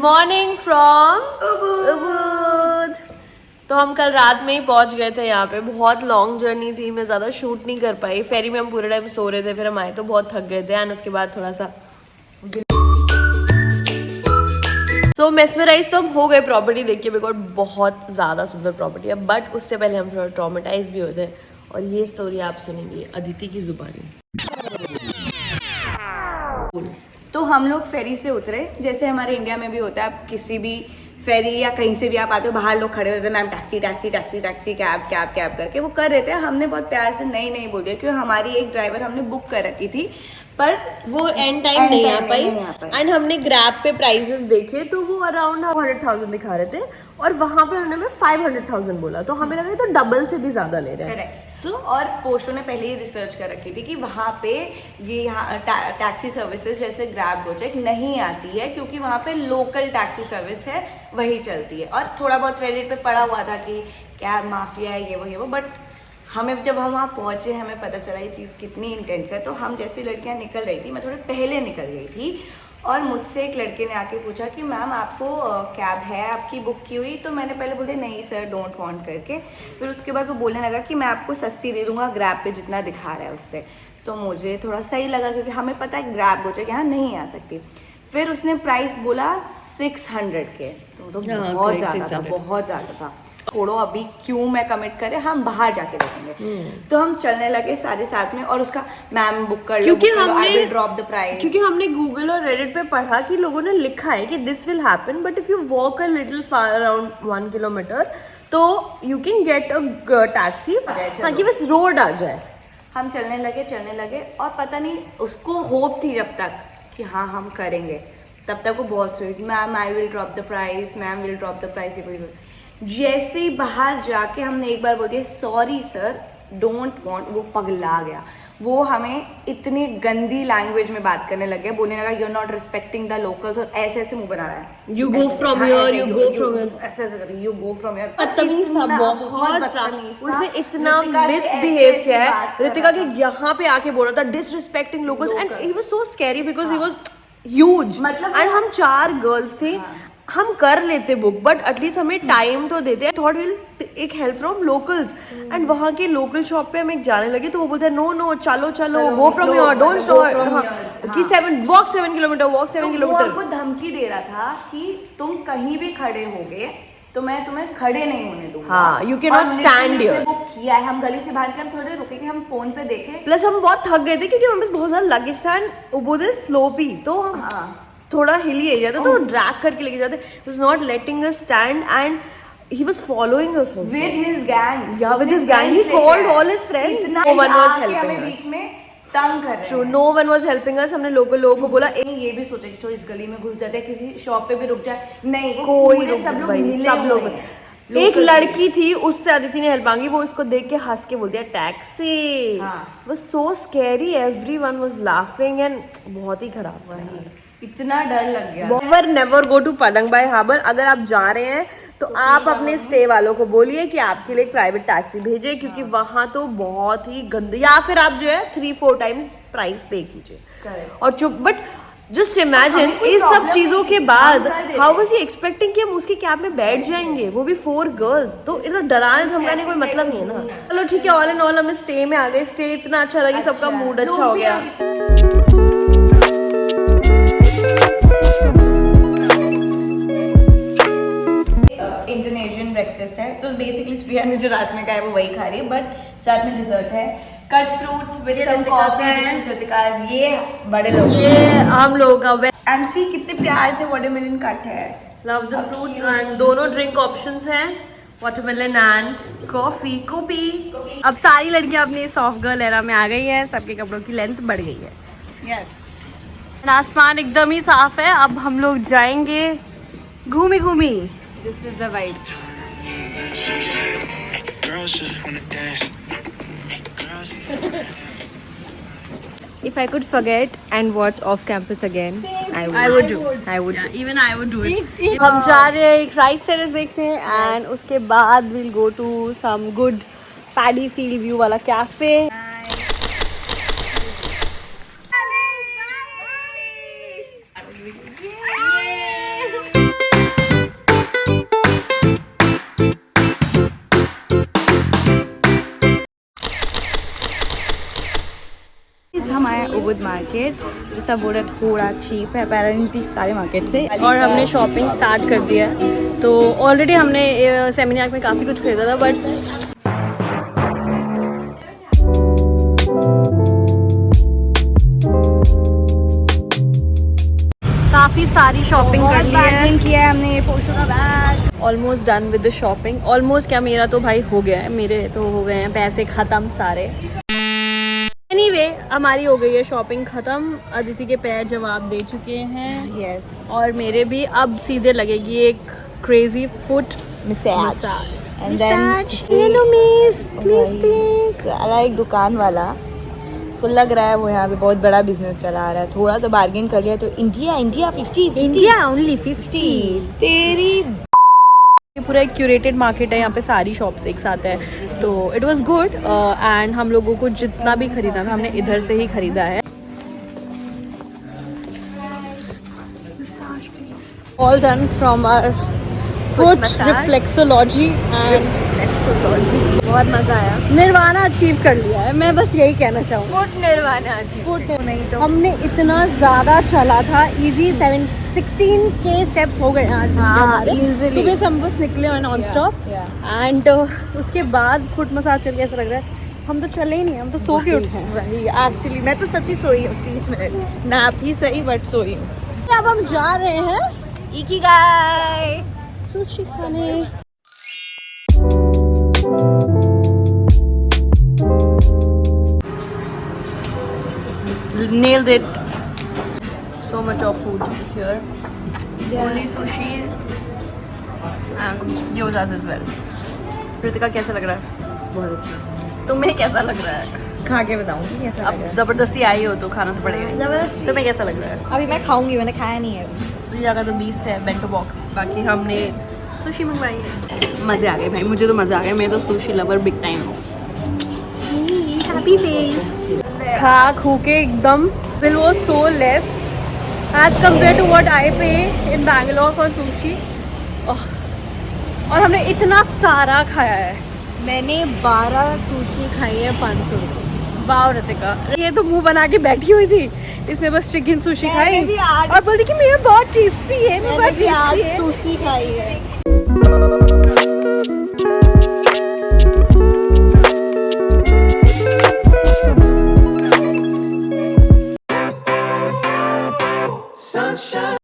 Morning from उबूद। तो हम कल रात में ही पहुंच गए थे यहाँ पे। बहुत लॉन्ग जर्नी थी, मैं ज़्यादा शूट नहीं कर पाई। फेरी में हम पूरे टाइम सो रहे थे, फिर हम आए तो बहुत थक गए थे एंड उसके बाद थोड़ा सा तो मेस्मराइज तो हम हो गए प्रॉपर्टी देख के, बिकॉज बहुत ज़्यादा सुंदर प्रॉपर्टी है। बट उससे पहले हम थोड़ा ट्रॉमेटाइज भी होते हैं और ये स्टोरी आप सुनेंगे अदिति की जुबानी। तो हम लोग फेरी से उतरे, जैसे हमारे इंडिया में भी होता है। आप किसी भी फेरी या कहीं से भी आप आते हो, बाहर लोग खड़े होते हैं, ma'am taxi taxi taxi taxi cab cab cab करके वो कर रहे थे। हमने बहुत प्यार से नहीं नहीं बोल दिया, क्योंकि हमारी एक ड्राइवर हमने बुक कर रखी थी, पर वो एंड टाइम नहीं आ पाई। एंड हमने ग्रैब पे प्राइजेस देखे तो वो अराउंड 100,000 दिखा रहे थे और वहां पे उन्होंने 500,000 बोला, तो हमें लगा तो डबल से भी ज्यादा ले रहे हैं। और पोस्टो ने पहले ही रिसर्च कर रखी थी कि वहाँ पे ये यहाँ टैक्सी सर्विसेज जैसे ग्रैब गोचेक नहीं आती है, क्योंकि वहाँ पे लोकल टैक्सी सर्विस है, वही चलती है। और थोड़ा बहुत रेडिट पे पड़ा हुआ था कि क्या माफिया है ये वो, बट हमें जब हम वहाँ पहुँचे हमें पता चला ये चीज़ कितनी इंटेंस है। तो हम जैसी लड़कियाँ निकल रही थी, मैं थोड़े पहले निकल गई थी और मुझसे एक लड़के ने आके पूछा कि मैम आपको कैब है आपकी बुक की हुई? तो मैंने पहले बोले नहीं सर, डोंट वांट करके। फिर उसके बाद वो बोलने लगा कि मैं आपको सस्ती दे दूंगा ग्रैब पे जितना दिखा रहा है उससे। तो मुझे थोड़ा सही लगा, क्योंकि हमें पता है ग्रैब गोचेक यहाँ नहीं आ सकती। फिर उसने प्राइस बोला 600 के, तो बहुत ज़्यादा था, बहुत ज़्यादा था। छोड़ो अभी क्यों मैं कमिट करे, हम बाहर जाके देखेंगे। तो हम चलने लगे सारे साथ में, और उसका मैम बुक कर लो, क्योंकि हमने ड्रॉप द प्राइस, क्योंकि हमने गूगल और रेडिट पे पढ़ा कि लोगों ने लिखा है कि this will happen, but if you walk a little far around 1 kilometre तो you can get a taxi ताकि बस रोड आ जाए। हम चलने लगे और पता नहीं उसको होप थी जब तक कि हाँ हम करेंगे, तब तक वो बहुत sweet, ma'am I will drop the price, ma'am will drop the price. जैसे ही बाहर जाके हमने एक बार बोल दिया सॉरी सर डोंट वांट, वो पगला गया। वो हमें इतनी गंदी लैंग्वेज में बात करने लग गया, बोलने लगा you are not respecting the locals, और ऐसे ऐसे मुंह बना रहा है, you go from here, you go from here, ऐसे ऐसे यू गो फ्रॉम हियर। बदतमीज था, बहुत बदतमीज। उसने इतना मिसबिहेव किया है रितिका के यहाँ पे आके बोल रहा था disrespecting locals, and he was so scary because he was huge. मतलब एंड हम 4 गर्ल्स थे, हम कर लेते बुक, बट एटलीस्ट हमें टाइम तो देते। थॉट विल एक हेल्प फ्रॉम लोकल्स, एंड वहाँ के लोकल शॉप पे हम एक जाने लगे तो वो बोलते हैं नो नो चलो चलो, गो फ्रॉम हियर, डोंट स्टॉप कि 7 किलोमीटर वॉक 7 किलोमीटर। वो धमकी दे रहा था कि तुम कहीं भी खड़े होगे तो मैं तुम्हें खड़े नहीं होने दूंगा। हाँ, you cannot stand here। वो किया है, हम गली से बाहर निकले, हम थोड़ी देर रुके कि हम फोन पे देखे, प्लस हम बहुत थक गए थे क्योंकि हमें पास बहुत ज्यादा लगेज था एंड उबूद इज स्लोपी, तो हम थोड़ा हिली एरिया था तो ड्रैग करके लेके जाते। He was not letting us stand and he was following us also. with his gang। Yeah, with his gang. He called all his friends. No one was helping us. बीच में तंग कर रहे हैं। True, no one was helping us. हमने local लोगों को बोला ये भी सोचा कि चलो इस गली में घुस जाते हैं, किसी शॉप पे भी रुक जाए, नहीं कोई सब लोग मिले, सब लोग। एक लड़की थी, उससे अदिति ने हेल्प मांगी, वो इसको देख के हंस के बोल दिया टैक्सी। वो सो scary, everyone was laughing and बहुत ही खराब था, इतना डर लग गया। नेवर गो टू पलंग बाई हार्बर। अगर आप जा रहे हैं तो आप अपने स्टे वालों को बोलिए कि आपके लिए एक प्राइवेट टैक्सी भेजे, क्योंकि वहां तो बहुत ही गंदी, या फिर आप जो है 3-4 टाइम्स प्राइस पे कीजिए और चुप। बट जस्ट इमेजिन इस सब चीजों के बाद हाउ वाज ही एक्सपेक्टिंग कि हम उसकी कैब में बैठ जाएंगे, वो भी 4 गर्ल्स। तो इधर डराने धमकाने कोई मतलब नहीं है ना। चलो ठीक है, ऑल इन ऑल हमें स्टे में आ गए। स्टे इतना अच्छा लगा, सबका मूड अच्छा हो गया। इंडोनेशियन ब्रेकफास्ट है, तो बेसिकली प्रिया ने जो रात में खाया है वो वही खा रही है, बट साथ में डिजर्ट है, cut fruits with some coffee. ये बड़े लोग, ये हम लोग का एंड सी कितने प्यार से वाटरमेलन कट है। लव द फ्रूट्स एंड दोनों ड्रिंक ऑप्शंस हैं, वाटरमेलन एंड कॉफी कॉपी। अब सारी लड़कियां अपनी सॉफ्ट गर्ल एरा में आ गई हैं, सबके कपड़ों की लेंथ बढ़ गई है। यस, आसमान एकदम ही साफ है। अब हम लोग जाएंगे घूमी घूमी। This is the vibe. If I could forget and watch Off Campus again, I would. I would. Yeah, even I would do it. हम जा रहे हैं एक राइस टेरेस देखने एंड उसके बाद we'll go to some good paddy field view वाला cafe. Good market, जो सब बोल रहे थोड़ा चीप है अपेरेंटली सारे मार्केट से। और हमने शॉपिंग स्टार्ट कर दिया है। तो ऑलरेडी हमने सेमिनार में काफ़ी कुछ खरीदा था, बट काफ़ी सारी शॉपिंग कर ली है। किया है हमने, पोर्शो का bag. Almost done with the shopping. Almost क्या, मेरा तो भाई हो गया है, मेरे तो हो गए हैं पैसे ख़त्म सारे। एनीवे, हमारी हो गई है शॉपिंग ख़त्म। अदिति के पैर जवाब दे चुके हैं। यस, और मेरे भी अब सीधे लगेगी एक crazy foot massage. And then hello miss, please take. एक दुकान वाला, सो लग रहा है वो यहाँ पे बहुत बड़ा बिजनेस चला रहा है। थोड़ा सा बार्गेन कर लिया तो इंडिया 50 ओनली 50 तेरी। ये पूरा एक क्यूरेटेड मार्केट है, यहाँ पे सारी शॉप्स एक साथ है। तो इट वाज गुड एंड हम लोगों को जितना भी खरीदा था हमने इधर से ही खरीदा है। All done from our foot massage. Reflexology and बहुत मजा आया। निर्वाणा अचीव कर लिया है, मैं बस यही कहना चाहूँगी। फुट निर्वाणा जी। नहीं तो हमने इतना ज़्यादा चला था, इजी 16K स्टेप्स हो गए हैं आज हमारे। easily. सुबह से हम बस निकले हुए नॉन स्टॉप एंड उसके बाद फुट मसाज चल के ऐसा लग रहा है हम तो चले ही नहीं, हम तो सो के उठे हैं। वही एक्चुअली मैं तो सच्ची सोई हूँ 30 मिनट, नैप ही सही बट सोई हूँ। अब हम जा रहे हैं इकिगाई सुशी खाने। Nailed it. So much of food is here. Only sushis and gyozas as well. Preetika कैसा लग रहा है? बहुत अच्छा। तुम्हें कैसा लग रहा है? खा के बताऊंगी कैसा अब लग रहा जबरदस्ती आई हो तो खाना तो पड़ेगा ही। जबरदस्ती। तुम्हें कैसा लग रहा है? है। अभी मैं खाऊंगी, मैंने खाया नहीं है अभी। स्प्रिया का तो बीस्ट है बेंटो बॉक्स। बाकी हमने सुशी मंगवाई है। मज़े आ गए भाई, मुझे तो मज़ा आ गया। मैं तो सुशी लवर बिग टाइम हूँ। Happy face. खा खू के एकदम बिल वो so less as compare to what I pay in Bangalore for sushi. और हमने इतना सारा खाया है। मैंने 12 सुशी खाई है 500 रुपये। वाह रितिका, ये तो मुंह बना के बैठी हुई थी, इसने बस चिकन सुशी खाई मैंने भी आज- और बोलती कि मेरा बहुत टेस्टी है, मेरा बहुत टेस्टी है। सुशी खाई है।